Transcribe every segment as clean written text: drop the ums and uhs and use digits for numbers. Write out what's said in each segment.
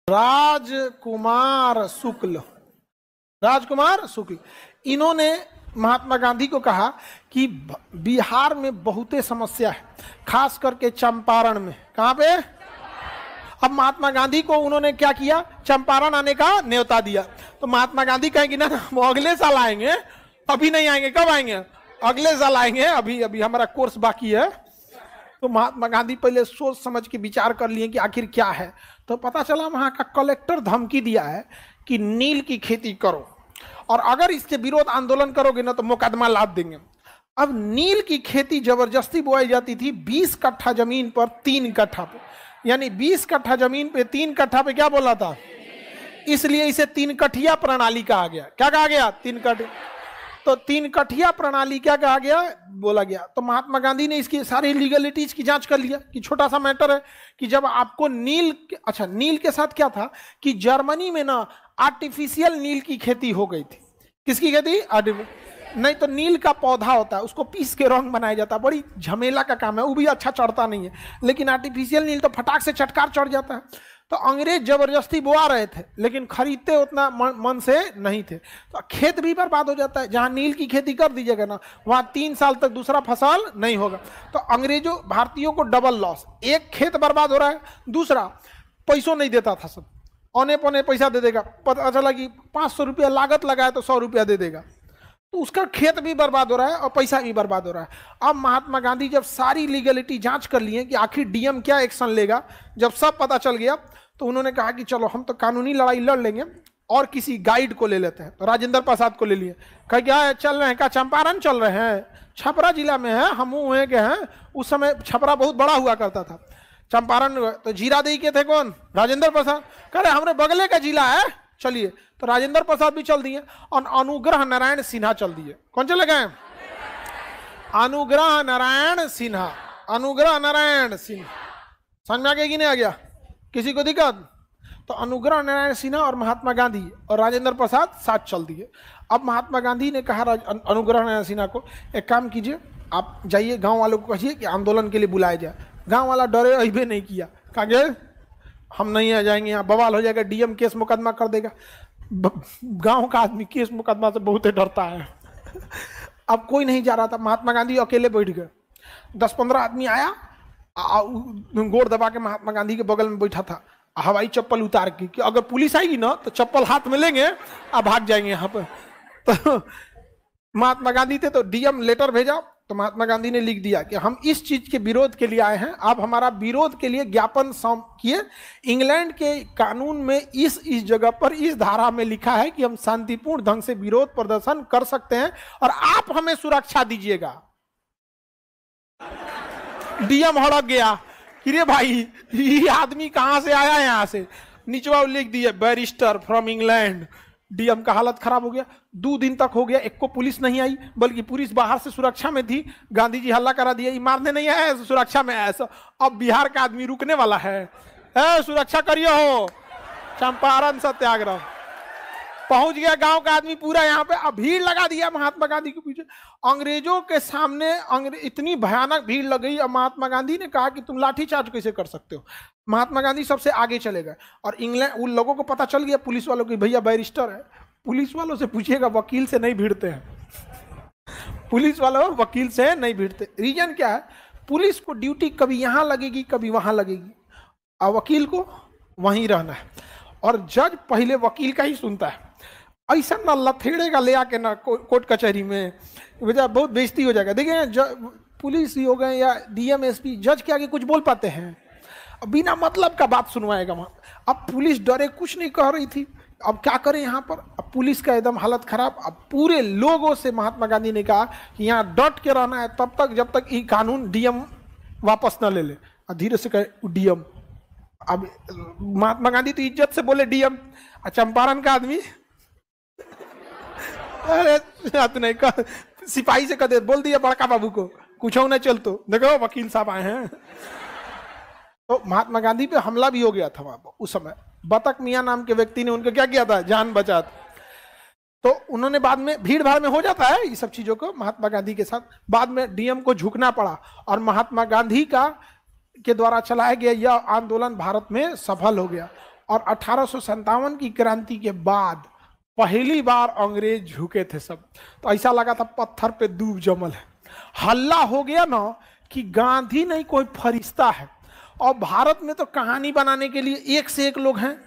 राजकुमार शुक्ल इन्होंने महात्मा गांधी को कहा कि बिहार में बहुते समस्या है, खास करके चंपारण में। कहां पे? अब महात्मा गांधी को उन्होंने क्या किया, चंपारण आने का न्योता दिया। तो महात्मा गांधी कहेंगे ना वो अगले साल आएंगे, अभी नहीं आएंगे। कब आएंगे? अगले साल आएंगे, अभी अभी हमारा कोर्स बाकी है। तो महात्मा गांधी पहले सोच समझ के विचार कर लिए कि आखिर क्या है। तो पता चला वहां का कलेक्टर धमकी दिया है कि नील की खेती करो और अगर इसके विरोध आंदोलन करोगे ना तो मुकदमा लाद देंगे। अब नील की खेती जबरदस्ती बोई जाती थी 20 कट्ठा जमीन पर 3 कट्ठा पे, यानी 20 कट्ठा जमीन पे 3 कट्ठा पे क्या बोला था, इसलिए इसे 3 कठिया प्रणाली कहा गया। क्या कहा गया? 3 कठिया। तो 3 कठिया प्रणाली क्या कहा गया, बोला गया। तो महात्मा गांधी ने इसकी सारी लीगलिटीज की जांच कर लिया कि छोटा सा मैटर है कि जब आपको नील, अच्छा नील के साथ क्या था कि जर्मनी में ना आर्टिफिशियल नील की खेती हो गई थी। किसकी खेती? नहीं तो नील का पौधा होता है, उसको पीस के रंग बनाया जाता है, बड़ी झमेला का काम है, वो भी अच्छा चढ़ता नहीं है। लेकिन आर्टिफिशियल नील तो फटाक से चटकार चढ़ जाता है। तो अंग्रेज जबरदस्ती बोआ रहे थे लेकिन खरीदते उतना मन से नहीं थे, तो खेत भी बर्बाद हो जाता है। जहां नील की खेती कर दीजिएगा ना वहां 3 साल तक दूसरा फसल नहीं होगा। तो अंग्रेजों भारतीयों को डबल लॉस, एक खेत बर्बाद हो रहा है, दूसरा पैसों नहीं देता था, सब औने पौने पैसा दे देगा। पता चला कि 500 रुपया लागत लगाए तो 100 रुपया दे देगा, तो उसका खेत भी बर्बाद हो रहा है और पैसा भी बर्बाद हो रहा है। अब महात्मा गांधी जब सारी लीगलिटी जांच कर लिए कि आखिर डीएम क्या एक्शन लेगा, जब सब पता चल गया तो उन्होंने कहा कि चलो हम तो कानूनी लड़ाई लड़ लेंगे और किसी गाइड को ले लेते हैं। तो राजेंद्र प्रसाद को ले लिए। कहा क्या चल रहे हैं? क्या चंपारण चल रहे हैं? छपरा जिला में है, हम वहीं के हैं। उस समय छपरा बहुत बड़ा हुआ करता था। चंपारण तो जीरादेई के थे कौन? राजेंद्र प्रसाद। कह रहे हमारे बगले का जिला है, चलिए। तो राजेंद्र प्रसाद भी चल दिए और अनुग्रह नारायण सिन्हा चल दिए। कौन चले गए? अनुग्रह नारायण सिन्हा। अनुग्रह नारायण सिन्हा समझ में आ गया कि नहीं आ गया? किसी को दिक्कत? तो अनुग्रह नारायण सिन्हा और महात्मा गांधी और राजेंद्र प्रसाद साथ चल दिए। अब महात्मा गांधी ने कहा अनुग्रह नारायण सिन्हा को, एक काम कीजिए, आप जाइए गांव वालों को कहिए कि आंदोलन के लिए बुलाया जाए। गांव वाला डरे, अहिबे नहीं किया, कहा गए हम नहीं आ जाएंगे, यहाँ बवाल हो जाएगा, डीएम केस मुकदमा कर देगा। गांव का आदमी केस मुकदमा से बहुत डरता है। अब कोई नहीं जा रहा था, महात्मा गांधी अकेले बैठ गए। 10-15 आदमी आया, गोड़ दबा के महात्मा गांधी के बगल में बैठा था, हवाई चप्पल उतार के कि अगर पुलिस आएगी ना तो चप्पल हाथ में लेंगे और भाग जाएंगे यहाँ पर। तो महात्मा गांधी थे तो डीएम लेटर भेजा। तो महात्मा गांधी ने लिख दिया कि हम इस चीज के विरोध के लिए आए हैं, आप हमारा विरोध के लिए ज्ञापन किए। इंग्लैंड के कानून में इस जगह पर इस धारा में लिखा है कि हम शांतिपूर्ण ढंग से विरोध प्रदर्शन कर सकते हैं और आप हमें सुरक्षा दीजिएगा। डीएम हड़क गया कि रे भाई ये आदमी कहां से आया? यहां से निचवा लिख दिया बैरिस्टर फ्रॉम इंग्लैंड। डीएम का हालत खराब हो गया। 2 दिन तक हो गया, एक को पुलिस नहीं आई, बल्कि पुलिस बाहर से सुरक्षा में थी। गांधी जी हल्ला करा दिया, मारने नहीं आया, सुरक्षा में आया। अब बिहार का आदमी रुकने वाला है, सुरक्षा करिए हो। चंपारण सत्याग्रह पहुंच गया, गांव का आदमी पूरा यहाँ पे। अब भीड़ लगा दिया महात्मा गांधी के पीछे। अंग्रेजों के सामने इतनी भयानक भीड़ लग गई। अब महात्मा गांधी ने कहा कि तुम लाठीचार्ज कैसे कर सकते हो। महात्मा गांधी सबसे आगे चले गए और इंग्लैंड उन लोगों को पता चल गया, पुलिस वालों को, भैया बैरिस्टर है। पुलिस वालों से पूछिएगा, वकील से नहीं भिड़ते हैं। पुलिस वालों वकील से नहीं भिड़ते। रीजन क्या है? पुलिस को ड्यूटी कभी यहां लगेगी कभी वहां लगेगी, और वकील को वहीं रहना है। और जज पहले वकील का ही सुनता है। ऐसा ना लथेड़ेगा ले आके ना कोर्ट कचहरी में, वजह बहुत बेइज्जती हो जाएगा। देखिए पुलिस ही हो गए या डीएम एसपी, जज के आगे कुछ बोल पाते हैं? बिना मतलब का बात सुनवाएगा वहां। अब पुलिस डरे, कुछ नहीं कह रही थी। अब क्या करें यहाँ पर? अब पुलिस का एकदम हालत खराब। अब पूरे लोगों से महात्मा गांधी ने कहा कि यहाँ डट के रहना है तब तक जब तक ये कानून डीएम वापस न ले ले। धीरे से कहे डीएम। अब महात्मा गांधी तो इज्जत से बोले डीएम, चंपारण का आदमी अरे नहीं कह, सिपाही से कह बोल दिया बड़का बाबू को कुछ हो न चल, तो देखो वकील साहब आए हैं। तो महात्मा गांधी पे हमला भी हो गया था वहां उस समय। बतक मियां नाम के व्यक्ति ने उनका क्या किया था, जान बचा। तो उन्होंने बाद में, भीड़ भाड़ में हो जाता है ये सब चीजों को, महात्मा गांधी के साथ बाद में डीएम को झुकना पड़ा और महात्मा गांधी के द्वारा चलाया गया यह आंदोलन भारत में सफल हो गया। और 1857 की क्रांति के बाद पहली बार अंग्रेज झुके थे सब। तो ऐसा लगा था पत्थर पे दूब जमल है। हल्ला हो गया ना कि गांधी नहीं कोई फरिश्ता है। और भारत में तो कहानी बनाने के लिए एक से एक लोग हैं,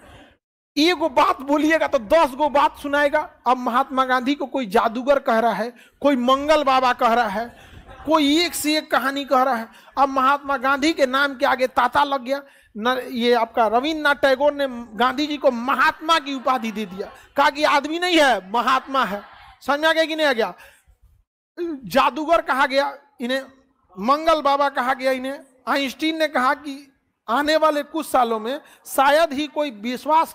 एक गो बात बोलिएगा तो 10 गो बात सुनाएगा। अब महात्मा गांधी को कोई जादूगर कह रहा है, कोई मंगल बाबा कह रहा है, कोई एक से एक कहानी कह रहा है। अब महात्मा गांधी के नाम के आगे ताता लग गया न। ये आपका रविन्द्रनाथ टैगोर ने गांधी जी को महात्मा की उपाधि दे दिया, कहा कि आदमी नहीं है महात्मा है। समझ में आ गया कि नहीं आ गया? जादूगर कहा गया इन्हें, मंगल बाबा कहा गया इन्हें। आइंस्टीन ने कहा कि आने वाले कुछ सालों में शायद ही कोई विश्वास